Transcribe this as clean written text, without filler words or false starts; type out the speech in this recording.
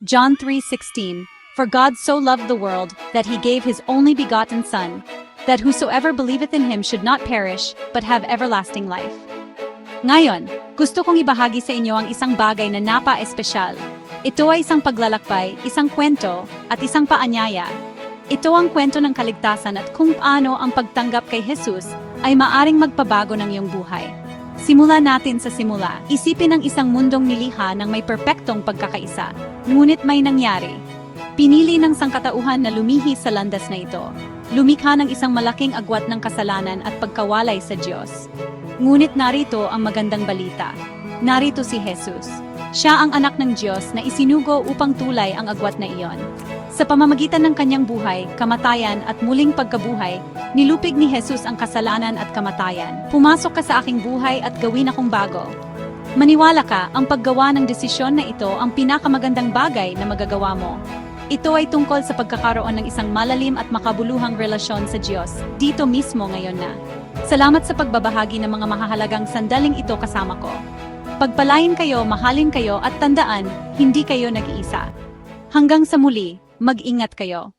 John 3:16, For God so loved the world, that he gave his only begotten Son, that whosoever believeth in him should not perish, but have everlasting life. Ngayon, gusto kong ibahagi sa inyo ang isang bagay na napa-espesyal. Ito ay isang paglalakbay, isang kwento, at isang paanyaya. Ito ang kwento ng kaligtasan at kung paano ang pagtanggap kay Jesus ay maaring magpabago ng iyong buhay. Simulan natin sa simula. Isipin ang isang mundong nilikha ng may perpektong pagkakaisa. Ngunit may nangyari. Pinili ng sangkatauhan na lumihi sa landas na ito. Lumikha ng isang malaking agwat ng kasalanan at pagkawalay sa Diyos. Ngunit narito ang magandang balita. Narito si Jesus. Siya ang anak ng Diyos na isinugo upang tulay ang agwat na iyon. Sa pamamagitan ng kanyang buhay, kamatayan at muling pagkabuhay, nilupig ni Jesus ang kasalanan at kamatayan. Pumasok ka sa aking buhay at gawin akong bago. Maniwala ka, ang paggawa ng desisyon na ito ang pinakamagandang bagay na magagawa mo. Ito ay tungkol sa pagkakaroon ng isang malalim at makabuluhang relasyon sa Diyos, dito mismo ngayon na. Salamat sa pagbabahagi ng mga mahahalagang sandaling ito kasama ko. Pagpalain kayo, mahalin kayo at tandaan, hindi kayo nag-iisa. Hanggang sa muli, mag-ingat kayo.